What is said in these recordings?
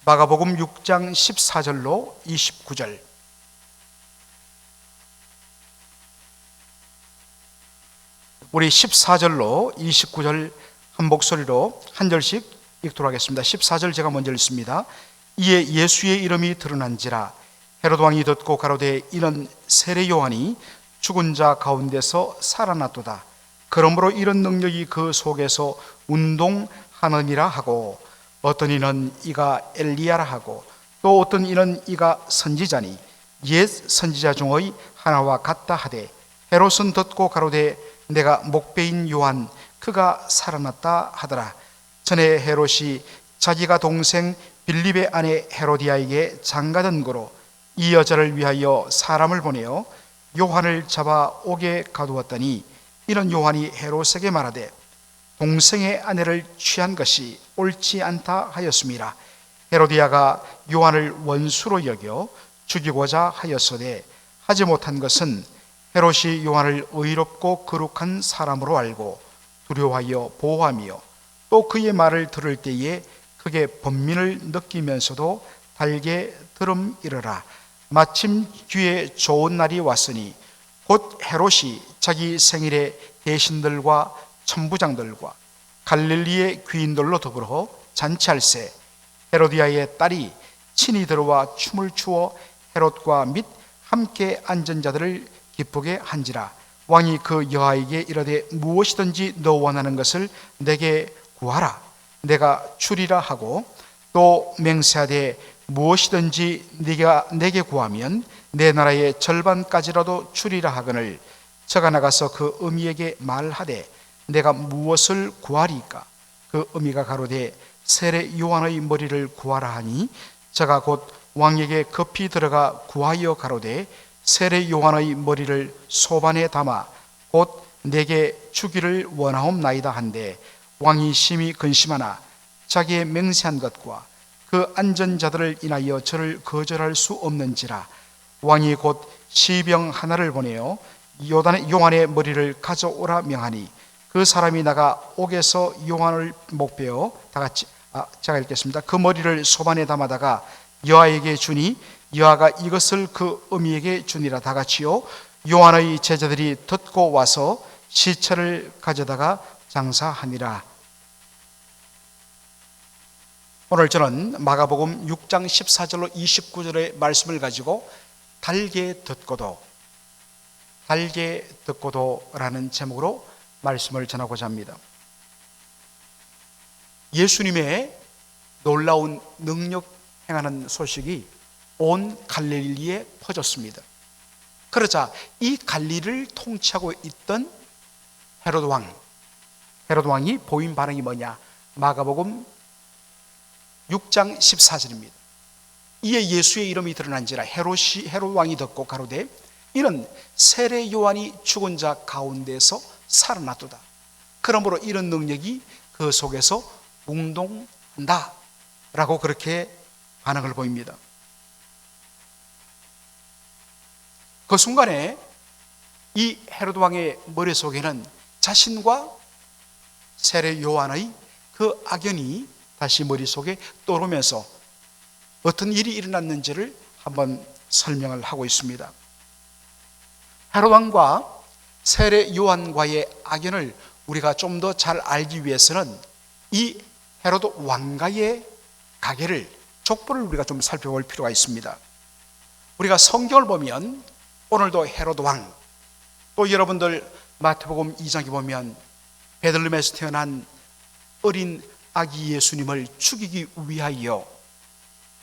마가복음 6장 14절로 29절. 우리 14절로 29절 한 목소리로 한 절씩 읽도록 하겠습니다. 14절 제가 먼저 읽습니다. 이에 예수의 이름이 드러난지라 헤롯 왕이 듣고 가로되 이는 세례 요한이 죽은 자 가운데서 살아났도다. 그러므로 이런 능력이 그 속에서 운동하느니라 하고, 어떤 이는 이가 엘리야라 하고, 또 어떤 이는 이가 선지자니 옛 선지자 중의 하나와 같다 하되, 헤롯은 듣고 가로되 내가 목배인 요한 그가 살아났다 하더라. 전에 헤롯이 자기가 동생 빌립의 아내 헤로디아에게 장가든 거로 이 여자를 위하여 사람을 보내어 요한을 잡아 옥에 가두었더니, 이런 요한이 헤롯에게 말하되 동생의 아내를 취한 것이 옳지 않다 하였음이라. 헤로디아가 요한을 원수로 여겨 죽이고자 하였으되 하지 못한 것은 헤롯이 요한을 의롭고 거룩한 사람으로 알고 두려워하여 보호하며, 또 그의 말을 들을 때에 크게 번민을 느끼면서도 달게 들음이러라. 마침 귀에 좋은 날이 왔으니 곧 헤롯이 자기 생일에 대신들과 천부장들과 갈릴리의 귀인들로 더불어 잔치할세, 헤로디아의 딸이 친히 들어와 춤을 추어 헤롯과 및 함께 앉은 자들을 기쁘게 한지라. 왕이 그 여아에게 이르되 무엇이든지 너 원하는 것을 내게 구하라, 내가 주리라 하고, 또 맹세하되 무엇이든지 네가 내게 구하면 내 나라의 절반까지라도 주리라 하거늘, 저가 나가서 그 어미에게 말하되 내가 무엇을 구하리까? 그 어미가 가로되 세례 요한의 머리를 구하라 하니, 저가 곧 왕에게 급히 들어가 구하여 가로되 세례 요한의 머리를 소반에 담아 곧 내게 주기를 원하옵나이다 한데, 왕이 심히 근심하나 자기의 맹세한 것과 그 앉은 자들을 인하여 저를 거절할 수 없는지라. 왕이 곧 시병 하나를 보내어 요한의 머리를 가져오라 명하니, 그 사람이 나가 옥에서 요한을 목베어 다같이 제가 읽겠습니다. 그 머리를 소반에 담아다가 여아에게 주니, 여아가 이것을 그 어미에게 주니라. 다같이요 요한의 제자들이 듣고 와서 시체를 가져다가 장사하니라. 오늘 저는 마가복음 6장 14절로 29절의 말씀을 가지고 달게 듣고도 라는 제목으로 말씀을 전하고자 합니다. 예수님의 놀라운 능력 행하는 소식이 온 갈릴리에 퍼졌습니다. 그러자 이 갈릴리를 통치하고 있던 헤롯 왕이 보인 반응이 뭐냐? 마가복음 6장 14절입니다. 이에 예수의 이름이 드러난지라 헤롯 왕이 듣고 가로되 이는 세례 요한이 죽은 자 가운데서 살아났도다. 그러므로 이런 능력이 그 속에서 운동한다 라고 그렇게 반응을 보입니다. 그 순간에 이 헤롯 왕의 머릿속에는 자신과 세례 요한의 그 악연이 다시 머릿속에 떠오르면서 어떤 일이 일어났는지를 한번 설명을 하고 있습니다. 헤롯 왕과 세례 요한과의 악연을 우리가 좀 더 잘 알기 위해서는 이 헤롯 왕가의 가계를, 족보를 우리가 좀 살펴볼 필요가 있습니다. 우리가 성경을 보면 오늘도 헤롯 왕, 또 여러분들 마태복음 2장에 보면 베들레헴에서 태어난 어린 아기 예수님을 죽이기 위하여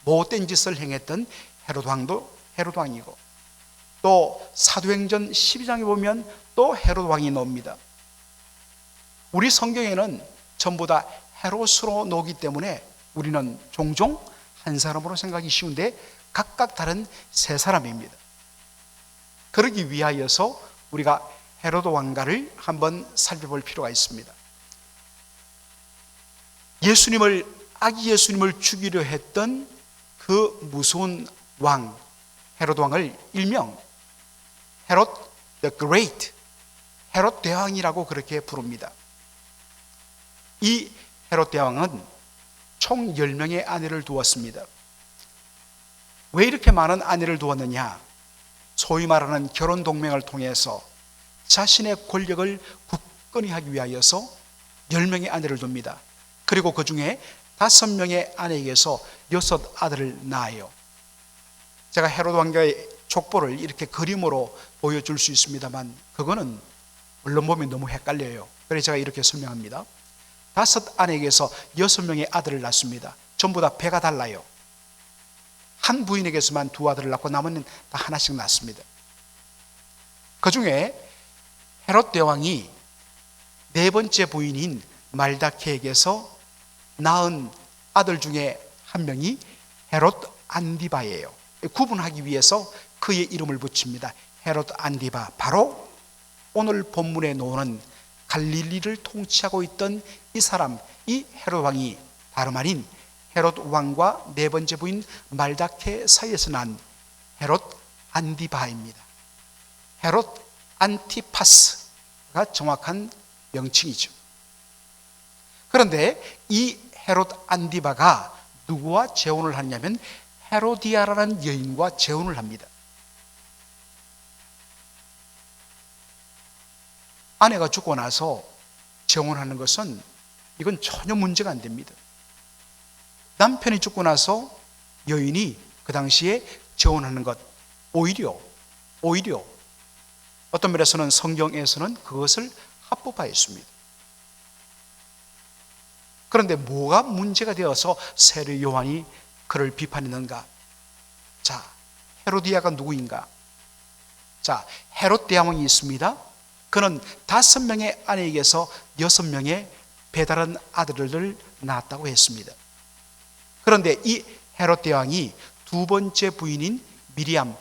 못된 짓을 행했던 헤롯 왕도 헤롯 왕이고, 또 사도행전 12장에 보면 또 헤롯 왕이 나옵니다. 우리 성경에는 전부 다 헤롯으로 나오기 때문에 우리는 종종 한 사람으로 생각하기 쉬운데 각각 다른 세 사람입니다. 그러기 위하여서 우리가 헤롯 왕가를 한번 살펴볼 필요가 있습니다. 아기 예수님을 죽이려 했던 그 무서운 왕 헤롯 왕을 일명 헤롯 the Great, 헤롯 대왕이라고 그렇게 부릅니다. 이 헤롯 대왕은 총 10명의 아내를 두었습니다. 왜 이렇게 많은 아내를 두었느냐? 소위 말하는 결혼 동맹을 통해서 자신의 권력을 굳건히 하기 위하여서 10명의 아내를 둡니다. 그리고 그 중에 5명의 아내에게서 6 아들을 낳아요. 제가 헤롯 왕가의 족보를 이렇게 그림으로 보여줄 수 있습니다만 그거는 물론 보면 너무 헷갈려요. 그래서 제가 이렇게 설명합니다. 5 아내에게서 6명의 아들을 낳습니다. 전부 다 배가 달라요. 한 부인에게서만 2 아들을 낳고 나머지는 다 하나씩 낳습니다. 그 중에 헤롯 대왕이 4번째 부인인 말다케에게서 낳은 아들 중에 한 명이 헤롯 안디바예요. 구분하기 위해서 그의 이름을 붙입니다. 헤롯 안디바, 바로 오늘 본문에 나오는 갈릴리를 통치하고 있던 이 사람, 이 헤롯 왕이 다름 아닌 헤롯 왕과 4번째 부인 말다케 사이에서 난 헤롯 안디바입니다. 헤롯 안티파스가 정확한 명칭이죠. 그런데 이 헤롯 안디바가 누구와 재혼을 하냐면 헤로디아라는 여인과 재혼을 합니다. 아내가 죽고 나서 재혼하는 것은 이건 전혀 문제가 안 됩니다. 남편이 죽고 나서 여인이 그 당시에 재혼하는 것, 오히려 어떤 면에서는 성경에서는 그것을 합법화했습니다. 그런데 뭐가 문제가 되어서 세례 요한이 그를 비판했는가? 자, 헤로디아가 누구인가? 자, 헤롯 대왕이 있습니다. 그는 5명의 아내에게서 6명의 배다른 아들을 낳았다고 했습니다. 그런데 이 헤롯 대왕이 2번째 부인인 미리암,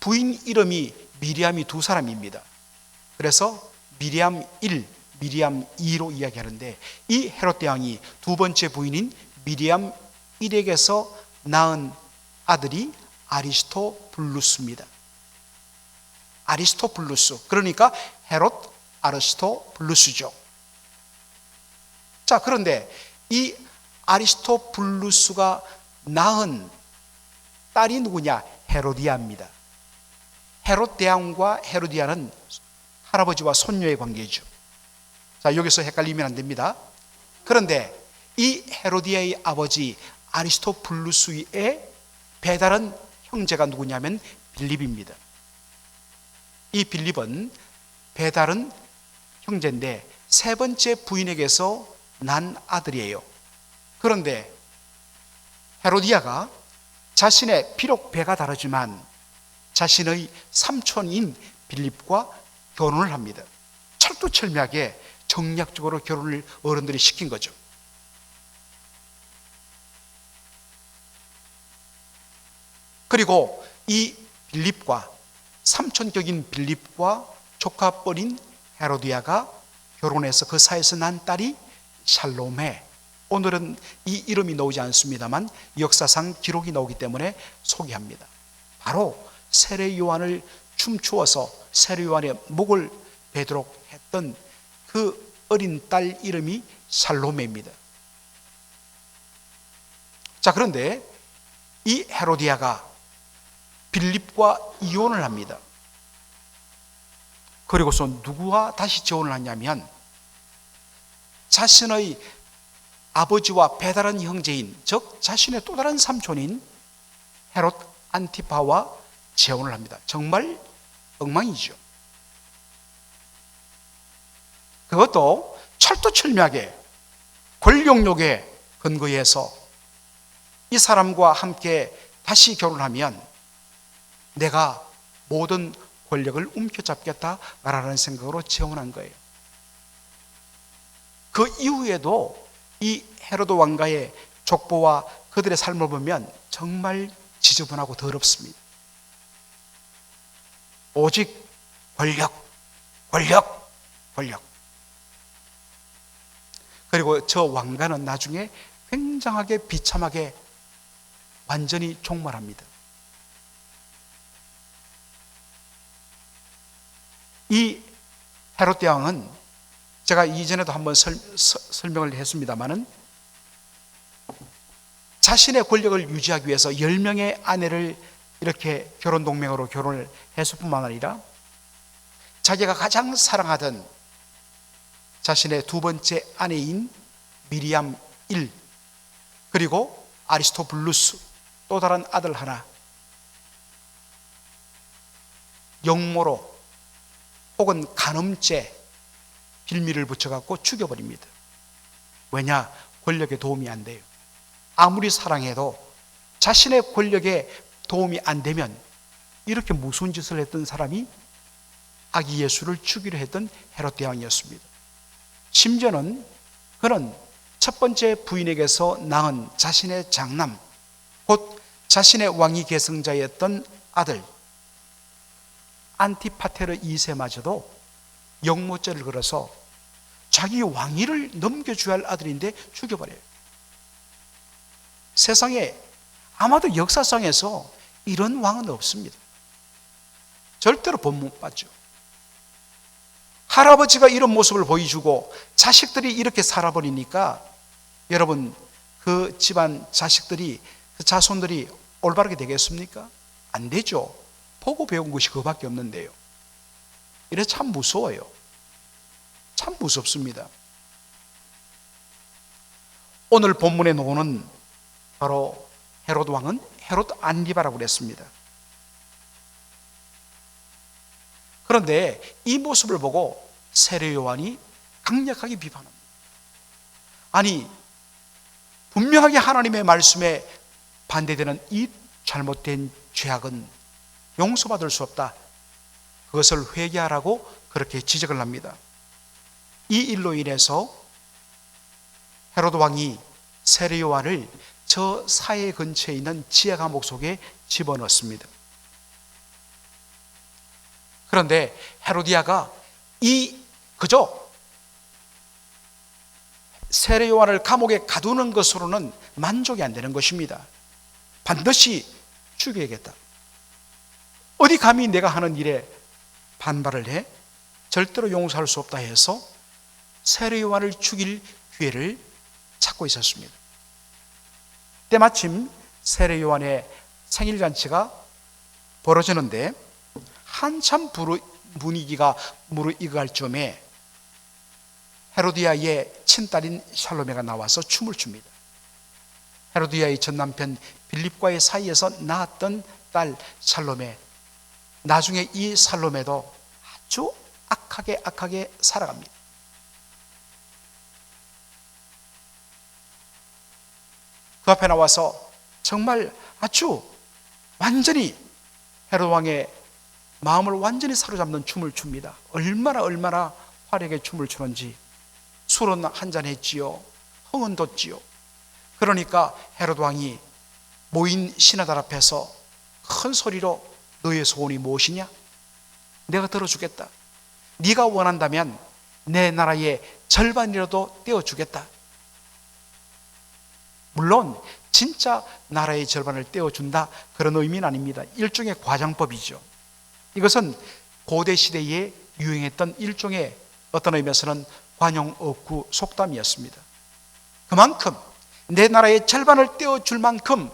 부인 이름이 미리암이 2사람입니다. 그래서 미리암 1, 미리암 2로 이야기하는데 이 헤롯 대왕이 2번째 부인인 미리암 1에게서 낳은 아들이 아리스토블루스입니다. 아리스토블루스, 그러니까 헤롯 아리스토블루스죠. 자, 그런데 이 아리스토블루스가 낳은 딸이 누구냐? 헤로디아입니다. 헤롯 대왕과 헤로디아는 할아버지와 손녀의 관계죠. 자, 여기서 헷갈리면 안 됩니다. 그런데 이 헤로디아의 아버지 아리스토블루스의 배다른 형제가 누구냐면 빌립입니다. 이 빌립은 배다른 형제인데 3번째 부인에게서 난 아들이에요. 그런데 헤로디아가 자신의 비록 배가 다르지만 자신의 삼촌인 빌립과 결혼을 합니다. 철두철미하게 정략적으로 결혼을 어른들이 시킨 거죠. 그리고 이 빌립과 삼촌격인 빌립과 조카뻘인 헤로디아가 결혼해서 그 사이에서 난 딸이 샬롬에, 오늘은 이 이름이 나오지 않습니다만 역사상 기록이 나오기 때문에 소개합니다. 바로 세례 요한을 춤추어서 세례 요한의 목을 베도록 했던 그 어린 딸 이름이 살로메입니다. 자, 그런데 이 헤로디아가 빌립과 이혼을 합니다. 그리고서 누구와 다시 재혼을 하냐면 자신의 아버지와 배다른 형제인, 즉 자신의 또 다른 삼촌인 헤롯 안티파와 재혼을 합니다. 정말 엉망이죠. 그것도 철두철미하게 권력욕에 근거해서 이 사람과 함께 다시 결혼하면 내가 모든 권력을 움켜잡겠다라는 생각으로 재혼한 거예요. 그 이후에도 이 헤로도 왕가의 족보와 그들의 삶을 보면 정말 지저분하고 더럽습니다. 오직 권력. 그리고 저 왕가는 나중에 굉장하게 비참하게 완전히 종말합니다. 이 헤롯 대왕은 제가 이전에도 한번 설명을 했습니다마는 자신의 권력을 유지하기 위해서 10명의 아내를 이렇게 결혼 동맹으로 결혼을 했을 뿐만 아니라 자기가 가장 사랑하던 자신의 두 번째 아내인 미리암 1, 그리고 아리스토블루스, 또 다른 아들 하나 영모로 혹은 간음죄 빌미를 붙여갖고 죽여버립니다. 왜냐? 권력에 도움이 안 돼요. 아무리 사랑해도 자신의 권력에 도움이 안 되면, 이렇게 무서운 짓을 했던 사람이 아기 예수를 죽이려 했던 헤롯 대왕이었습니다. 심지어는 그는 첫 번째 부인에게서 낳은 자신의 장남, 곧 자신의 왕위 계승자였던 아들 안티파테르 2세마저도 영모죄를 걸어서 자기 왕위를 넘겨줘야 할 아들인데 죽여버려요. 세상에 아마도 역사상에서 이런 왕은 없습니다. 절대로 본 못 봤죠. 할아버지가 이런 모습을 보여주고 자식들이 이렇게 살아버리니까 여러분, 그 집안 자식들이, 그 자손들이 올바르게 되겠습니까? 안 되죠. 보고 배운 것이 그거밖에 없는데요. 이래 참 무서워요. 참 무섭습니다. 오늘 본문에 나오는 바로 헤롯 왕은 헤롯 안디바라고 그랬습니다. 그런데 이 모습을 보고 세례 요한이 강력하게 비판합니다. 아니, 분명하게 하나님의 말씀에 반대되는 이 잘못된 죄악은 용서받을 수 없다. 그것을 회개하라고 그렇게 지적을 합니다. 이 일로 인해서 헤롯 왕이 세례 요한을 저 사해 근처에 있는 지하 감옥 속에 집어넣습니다. 그런데 헤로디아가 그저 세례 요한을 감옥에 가두는 것으로는 만족이 안 되는 것입니다. 반드시 죽여야겠다. 어디 감히 내가 하는 일에 반발을 해? 절대로 용서할 수 없다 해서 세례 요한을 죽일 기회를 찾고 있었습니다. 때마침 세례 요한의 생일잔치가 벌어지는데 한참 분위기가 무르익어갈 즈음에 헤로디아의 친딸인 살로메가 나와서 춤을 춥니다. 헤로디아의 전 남편 빌립과의 사이에서 낳았던 딸 살로메, 나중에 이 살로메도 아주 악하게 살아갑니다. 그 앞에 나와서 정말 아주 완전히 헤롯 왕의 마음을 완전히 사로잡는 춤을 춥니다. 얼마나 화려하게 춤을 추는지. 술은 한잔 했지요. 흥은 돋지요. 그러니까 헤롯 왕이 모인 신하들 앞에서 큰 소리로 너의 소원이 무엇이냐? 내가 들어주겠다. 네가 원한다면 내 나라의 절반이라도 떼어주겠다. 물론 진짜 나라의 절반을 떼어준다, 그런 의미는 아닙니다. 일종의 과장법이죠. 이것은 고대 시대에 유행했던 일종의 어떤 의미에서는 관용어구 속담이었습니다. 그만큼 내 나라의 절반을 떼어줄 만큼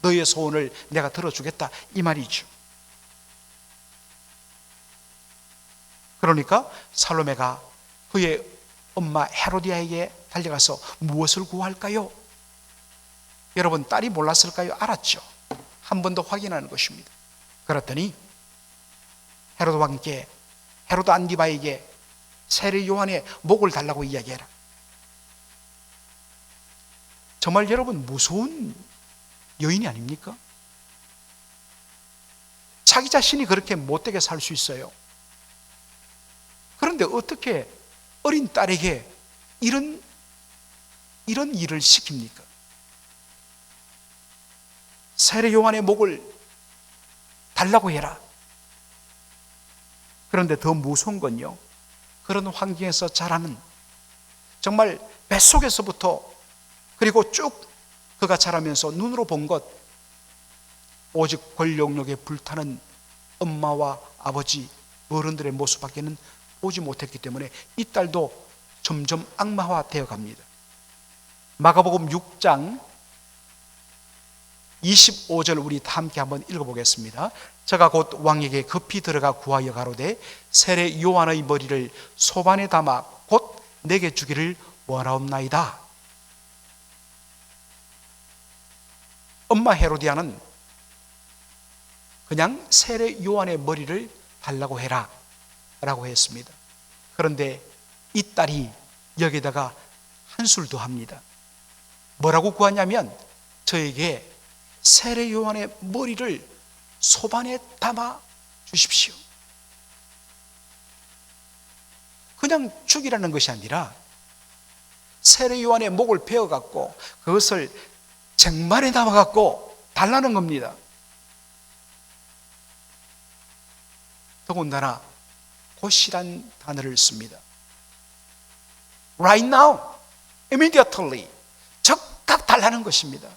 너의 소원을 내가 들어주겠다, 이 말이죠. 그러니까 살로메가 그의 엄마 헤로디아에게 달려가서 무엇을 구할까요? 여러분, 딸이 몰랐을까요? 알았죠. 한 번 더 확인하는 것입니다. 그랬더니 헤롯 왕께, 헤롯 안디바에게 세례 요한의 목을 달라고 이야기해라. 정말 여러분, 무서운 여인이 아닙니까? 자기 자신이 그렇게 못되게 살 수 있어요. 그런데 어떻게 어린 딸에게 이런 일을 시킵니까? 세례 요한의 목을 달라고 해라. 그런데 더 무서운 건요, 그런 환경에서 자라는, 정말 뱃속에서부터 그리고 쭉 그가 자라면서 눈으로 본 것, 오직 권력욕에 불타는 엄마와 아버지, 어른들의 모습밖에는 보지 못했기 때문에 이 딸도 점점 악마화되어 갑니다. 마가복음 6장 25절 우리 다 함께 한번 읽어보겠습니다. 저가 곧 왕에게 급히 들어가 구하여 가로되 세례 요한의 머리를 소반에 담아 곧 내게 주기를 원하옵나이다. 엄마 헤로디아는 그냥 세례 요한의 머리를 달라고 해라 라고 했습니다. 그런데 이 딸이 여기다가 한술 더 합니다. 뭐라고 구하냐면 저에게 세례 요한의 머리를 소반에 담아 주십시오. 그냥 죽이라는 것이 아니라 세례 요한의 목을 베어갖고 그것을 쟁반에 담아갖고 달라는 겁니다. 더군다나 곧이란 단어를 씁니다. Right now, immediately, 즉각 달라는 것입니다.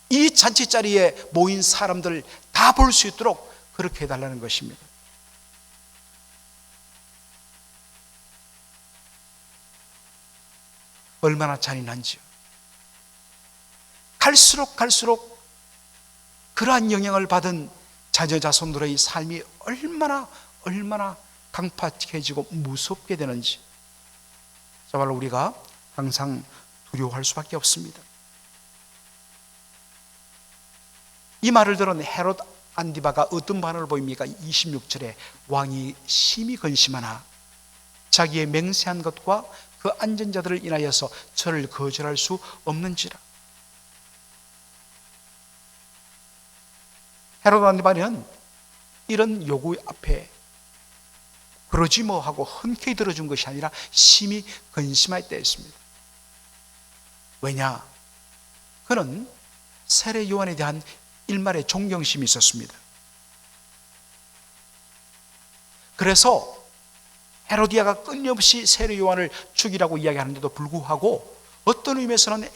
이 잔치자리에 모인 사람들 다 볼 수 있도록 그렇게 해달라는 것입니다. 얼마나 잔인한지요. 갈수록 그러한 영향을 받은 자녀자손들의 삶이 얼마나 강팍해지고 무섭게 되는지 정말로 우리가 항상 두려워할 수밖에 없습니다. 이 말을 들은 헤롯 안디바가 어떤 반응을 보입니까? 26절에 왕이 심히 근심하나 자기의 맹세한 것과 그 안전자들을 인하여서 저를 거절할 수 없는지라. 헤롯 안디바는 이런 요구 앞에 그러지 뭐 하고 흔쾌히 들어준 것이 아니라 심히 근심할 때였습니다. 왜냐? 그는 세례 요한에 대한 일말의 존경심이 있었습니다. 그래서 헤로디아가 끊임없이 세례 요한을 죽이라고 이야기하는데도 불구하고 어떤 의미에서는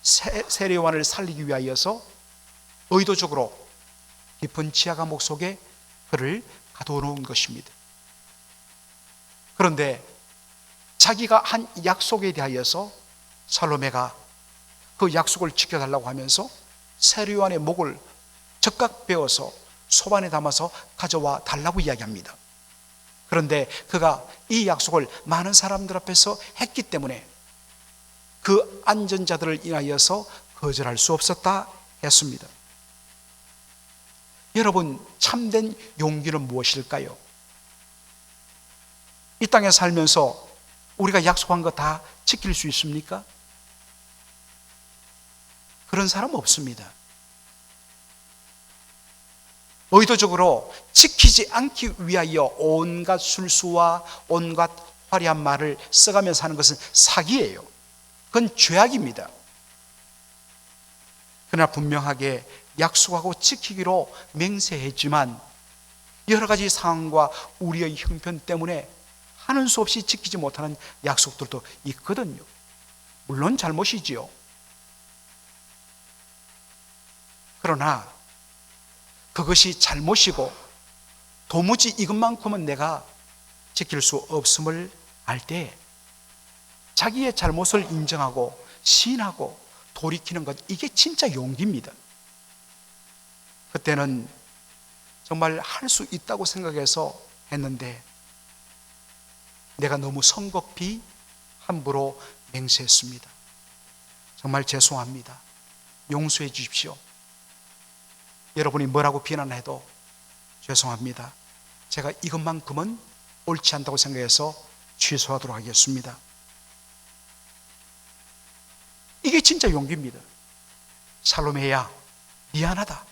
세례 요한을 살리기 위하여서 의도적으로 깊은 지하 감옥 속에 그를 가둬놓은 것입니다. 그런데 자기가 한 약속에 대하여서 살로메가 그 약속을 지켜달라고 하면서 세례 요한의 목을 적각 베어서 소반에 담아서 가져와 달라고 이야기합니다. 그런데 그가 이 약속을 많은 사람들 앞에서 했기 때문에 그 안전자들을 인하여서 거절할 수 없었다 했습니다. 여러분, 참된 용기는 무엇일까요? 이 땅에 살면서 우리가 약속한 거 다 지킬 수 있습니까? 그런 사람 없습니다. 의도적으로 지키지 않기 위하여 온갖 술수와 온갖 화려한 말을 써가면서 하는 것은 사기예요. 그건 죄악입니다. 그러나 분명하게 약속하고 지키기로 맹세했지만 여러 가지 상황과 우리의 형편 때문에 하는 수 없이 지키지 못하는 약속들도 있거든요. 물론 잘못이지요. 그러나 그것이 잘못이고 도무지 이것만큼은 내가 지킬 수 없음을 알 때 자기의 잘못을 인정하고 시인하고 돌이키는 것, 이게 진짜 용기입니다. 그때는 정말 할 수 있다고 생각해서 했는데 내가 너무 성급히 함부로 맹세했습니다. 정말 죄송합니다. 용서해 주십시오. 여러분이 뭐라고 비난해도 죄송합니다. 제가 이것만큼은 옳지 않다고 생각해서 취소하도록 하겠습니다. 이게 진짜 용기입니다. 살로메야, 미안하다.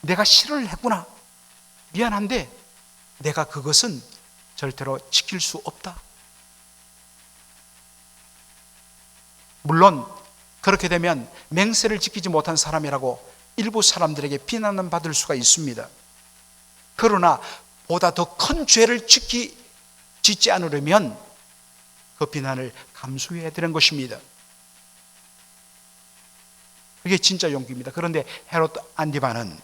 내가 실언을 했구나. 미안한데 내가 그것은 절대로 지킬 수 없다. 물론 그렇게 되면 맹세를 지키지 못한 사람이라고 일부 사람들에게 비난은 받을 수가 있습니다. 그러나 보다 더 큰 죄를 짓지 않으려면 그 비난을 감수해야 되는 것입니다. 그게 진짜 용기입니다. 그런데 헤롯 안디바는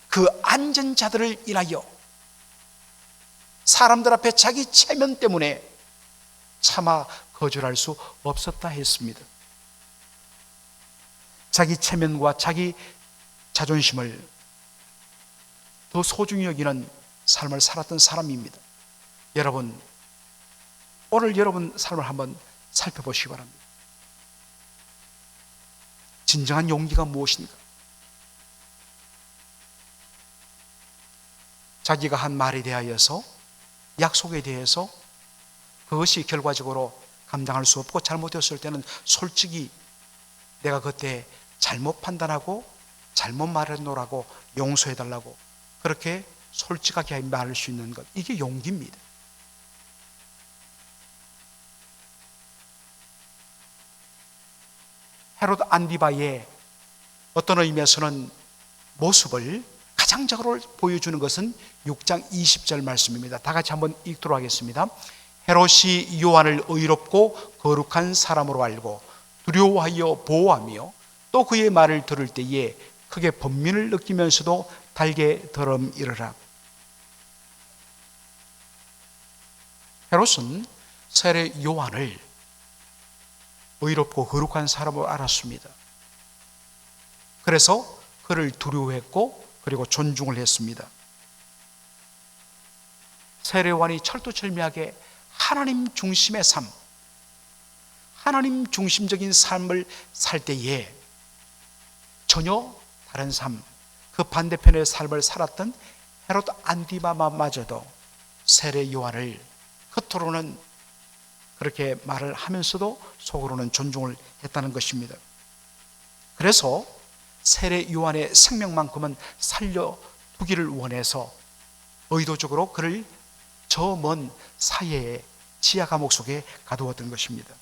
그 안전자들을 인하여 사람들 앞에 자기 체면 때문에 차마 거절할 수 없었다 했습니다. 자기 체면과 자기 자존심을 더 소중히 여기는 삶을 살았던 사람입니다. 여러분, 오늘 여러분 삶을 한번 살펴보시기 바랍니다. 진정한 용기가 무엇인가? 자기가 한 말에 대하여서, 약속에 대해서 그것이 결과적으로 감당할 수 없고 잘못되었을 때는 솔직히 내가 그때 잘못 판단하고 잘못 말했노라고 용서해달라고 그렇게 솔직하게 말할 수 있는 것, 이게 용기입니다. 헤롯 안디바의 어떤 의미에서는 모습을 가장 적으로 보여주는 것은 6장 20절 말씀입니다. 다 같이 한번 읽도록 하겠습니다. 헤롯이 요한을 의롭고 거룩한 사람으로 알고 두려워하여 보호하며 또 그의 말을 들을 때에 크게 번민을 느끼면서도 달게 더럼 이르라. 헤롯은 세례 요한을 의롭고 거룩한 사람으로 알았습니다. 그래서 그를 두려워했고 그리고 존중을 했습니다. 세례 요한이 철두철미하게 하나님 중심의 삶, 하나님 중심적인 삶을 살 때에 전혀 다른 삶, 그 반대편의 삶을 살았던 헤롯 안디바마마저도 세례 요한을 겉으로는 그렇게 말을 하면서도 속으로는 존중을 했다는 것입니다. 그래서 세례 요한의 생명만큼은 살려두기를 원해서 의도적으로 그를 저 먼 사해의 지하 감옥 속에 가두었던 것입니다.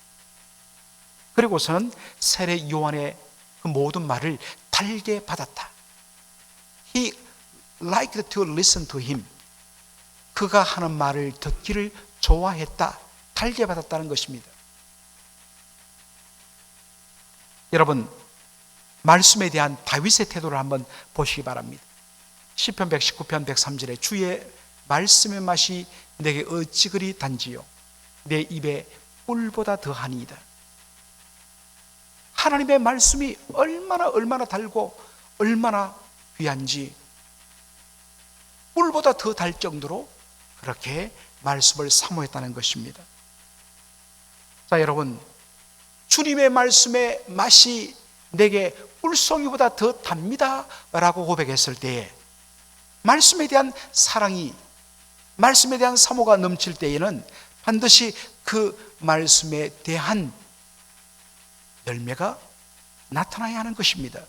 그리고서는 세례 요한의 그 모든 말을 달게 받았다. He liked to listen to him. 그가 하는 말을 듣기를 좋아했다. 달게 받았다는 것입니다. 여러분, 말씀에 대한 다윗의 태도를 한번 보시기 바랍니다. 시편 119편 103절에 주의 말씀의 맛이 내게 어찌 그리 단지요 내 입에 꿀보다 더하니이다. 하나님의 말씀이 얼마나 달고 얼마나 귀한지 꿀보다 더 달 정도로 그렇게 말씀을 사모했다는 것입니다. 자, 여러분, 주님의 말씀의 맛이 내게 꿀송이보다 더 답니다 라고 고백했을 때에 말씀에 대한 사랑이, 말씀에 대한 사모가 넘칠 때에는 반드시 그 말씀에 대한 열매가 나타나야 하는 것입니다.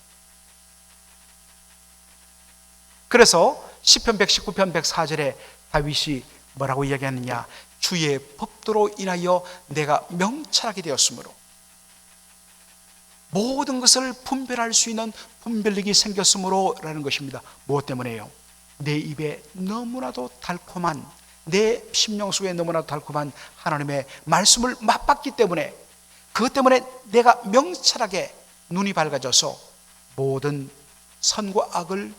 그래서 시편 119편 104절에 다윗이 뭐라고 이야기하느냐? 주의 법도로 인하여 내가 명철하게 되었으므로 모든 것을 분별할 수 있는 분별력이 생겼으므로 라는 것입니다. 무엇 때문에요? 내 입에 너무나도 달콤한, 내 심령 속에 너무나도 달콤한 하나님의 말씀을 맛봤기 때문에, 그것 때문에 내가 명철하게 눈이 밝아져서 모든 선과 악을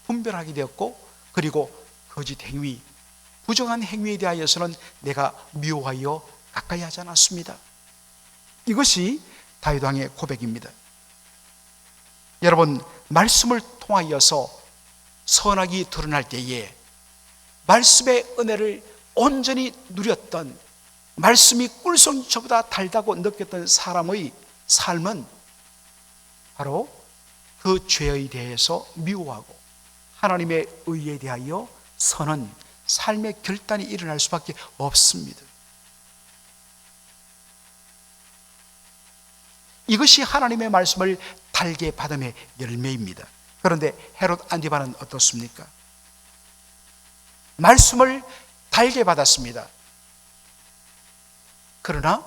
분별하게 되었고, 그리고 거짓 행위, 부정한 행위에 대하여서는 내가 미워하여 가까이 하지 않았습니다. 이것이 다윗 왕의 고백입니다. 여러분, 말씀을 통하여서 선악이 드러날 때에 말씀의 은혜를 온전히 누렸던, 말씀이 꿀송이처보다 달다고 느꼈던 사람의 삶은 바로 그 죄에 대해서 미워하고 하나님의 의에 대하여 선은 삶의 결단이 일어날 수밖에 없습니다. 이것이 하나님의 말씀을 달게 받음의 열매입니다. 그런데 헤롯 안디바는 어떻습니까? 말씀을 달게 받았습니다. 그러나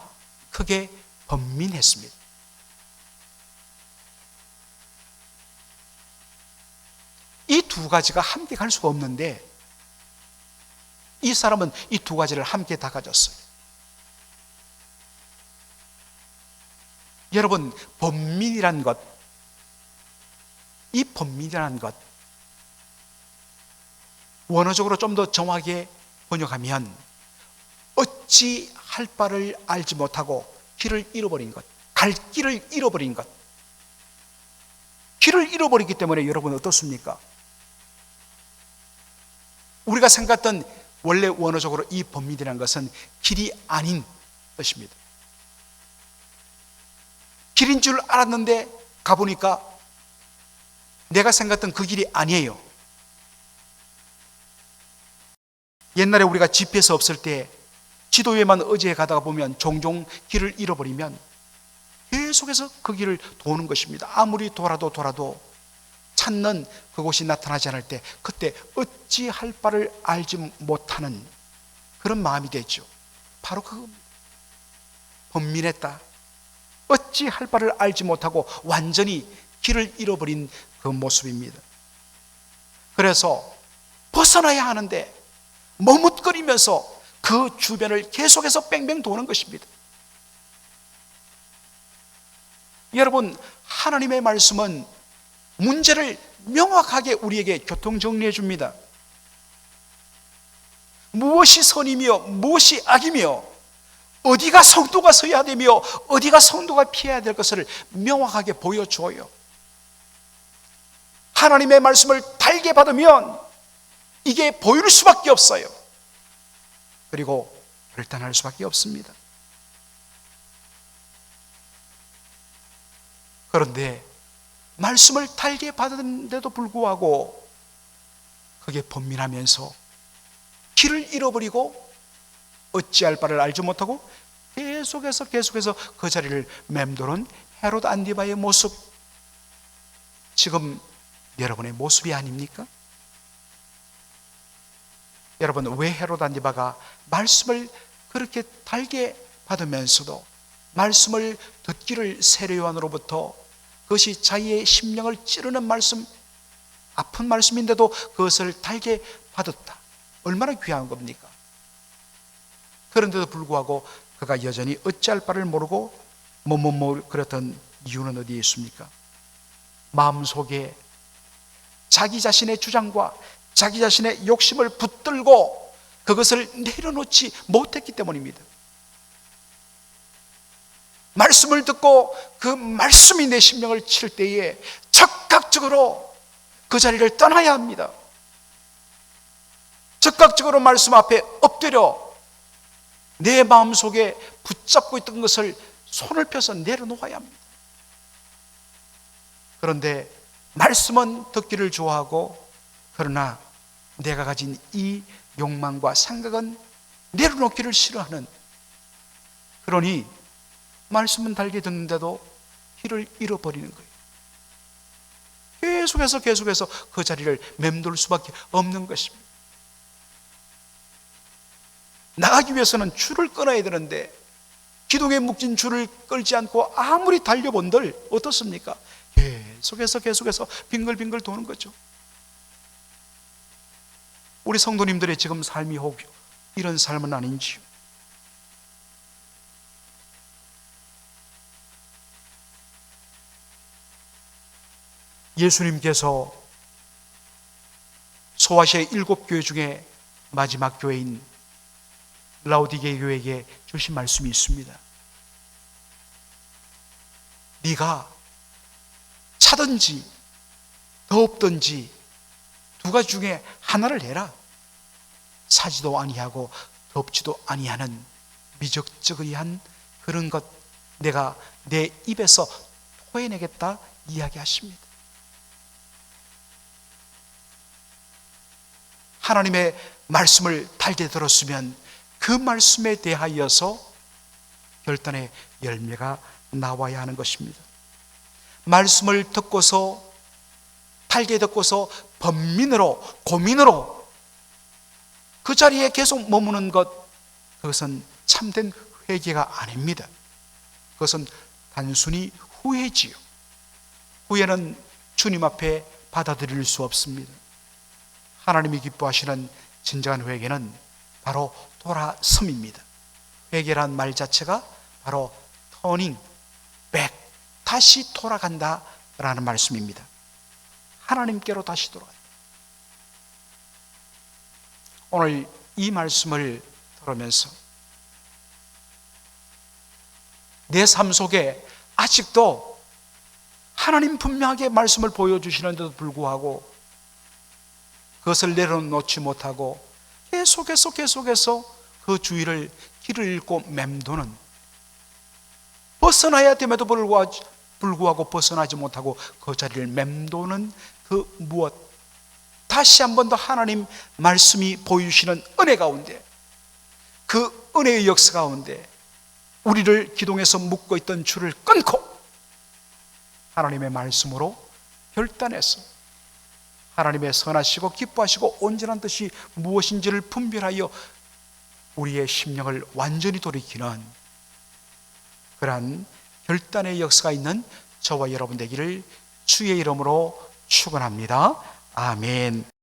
크게 번민했습니다. 이 두 가지가 함께 갈 수가 없는데 이 사람은 이 두 가지를 함께 다 가졌어요. 여러분, 번민이란 것, 이 번민이라는 것, 원어적으로 좀 더 정확하게 번역하면 할 바를 알지 못하고 길을 잃어버린 것, 갈 길을 잃어버린 것. 길을 잃어버리기 때문에 여러분 어떻습니까? 우리가 생각했던 원래 원어적으로 이 범민이라는 것은 길이 아닌 뜻입니다. 길인 줄 알았는데 가보니까 내가 생각했던 그 길이 아니에요. 옛날에 우리가 GPS 없을 때 지도 위에만 의지해 가다가 보면 종종 길을 잃어버리면 계속해서 그 길을 도는 것입니다. 아무리 돌아도 찾는 그곳이 나타나지 않을 때 그때 어찌할 바를 알지 못하는 그런 마음이 되죠. 바로 그겁니다. 번민했다. 어찌할 바를 알지 못하고 완전히 길을 잃어버린 그 모습입니다. 그래서 벗어나야 하는데 머뭇거리면서 그 주변을 계속해서 뺑뺑 도는 것입니다. 여러분, 하나님의 말씀은 문제를 명확하게 우리에게 교통정리해 줍니다. 무엇이 선이며 무엇이 악이며 어디가 성도가 서야 되며 어디가 성도가 피해야 될 것을 명확하게 보여줘요. 하나님의 말씀을 달게 받으면 이게 보일 수밖에 없어요. 그리고 결단할 수밖에 없습니다. 그런데 말씀을 달게 받았는데도 불구하고 그게 번민하면서 길을 잃어버리고 어찌할 바를 알지 못하고 계속해서 그 자리를 맴도는 헤롯 안디바의 모습, 지금 여러분의 모습이 아닙니까? 여러분, 왜 헤롯 안디바가 말씀을 그렇게 달게 받으면서도 말씀을 듣기를 세례 요한으로부터 그것이 자기의 심령을 찌르는 말씀, 아픈 말씀인데도 그것을 달게 받았다. 얼마나 귀한 겁니까? 그런데도 불구하고 그가 여전히 어찌할 바를 모르고 그랬던 이유는 어디에 있습니까? 마음속에 자기 자신의 주장과 자기 자신의 욕심을 붙들고 그것을 내려놓지 못했기 때문입니다. 말씀을 듣고 그 말씀이 내 심령을 칠 때에 즉각적으로 그 자리를 떠나야 합니다. 즉각적으로 말씀 앞에 엎드려 내 마음속에 붙잡고 있던 것을 손을 펴서 내려놓아야 합니다. 그런데 말씀은 듣기를 좋아하고 그러나 내가 가진 이 욕망과 생각은 내려놓기를 싫어하는, 그러니 말씀은 달게 듣는데도 길을 잃어버리는 거예요. 계속해서 그 자리를 맴돌 수밖에 없는 것입니다. 나가기 위해서는 줄을 끊어야 되는데 기둥에 묶인 줄을 끌지 않고 아무리 달려본들 어떻습니까? 계속해서 빙글빙글 도는 거죠. 우리 성도님들의 지금 삶이 혹 이런 삶은 아닌지요? 예수님께서 소아시아의 7교회 중에 마지막 교회인 라오디게 교회에게 주신 말씀이 있습니다. 네가 차든지 덥든지 두 가지 중에 하나를 해라. 차지도 아니하고 덥지도 아니하는 미적적의한 그런 것 내가 내 입에서 토해내겠다 이야기하십니다. 하나님의 말씀을 달게 들었으면 그 말씀에 대하여서 결단의 열매가 나와야 하는 것입니다. 말씀을 듣고서 달게 듣고서 번민으로 고민으로 그 자리에 계속 머무는 것, 그것은 참된 회개가 아닙니다. 그것은 단순히 후회지요. 후회는 주님 앞에 받아들일 수 없습니다. 하나님이 기뻐하시는 진정한 회개는 바로 돌아섬입니다. 회개란 말 자체가 바로 turning back, 다시 돌아간다라는 말씀입니다. 하나님께로 다시 돌아간다. 오늘 이 말씀을 들으면서 내 삶 속에 아직도 하나님 분명하게 말씀을 보여주시는데도 불구하고 그것을 내려놓지 못하고 계속해서 그 주위를 길을 잃고 맴도는, 벗어나야 됨에도 불구하고 벗어나지 못하고 그 자리를 맴도는 그 무엇, 다시 한 번 더 하나님 말씀이 보여주시는 은혜 가운데, 그 은혜의 역사 가운데 우리를 기동에서 묶고 있던 줄을 끊고 하나님의 말씀으로 결단해서 하나님의 선하시고 기뻐하시고 온전한 뜻이 무엇인지를 분별하여 우리의 심령을 완전히 돌이키는 그러한 결단의 역사가 있는 저와 여러분 되기를 주의 이름으로 축원합니다. 아멘.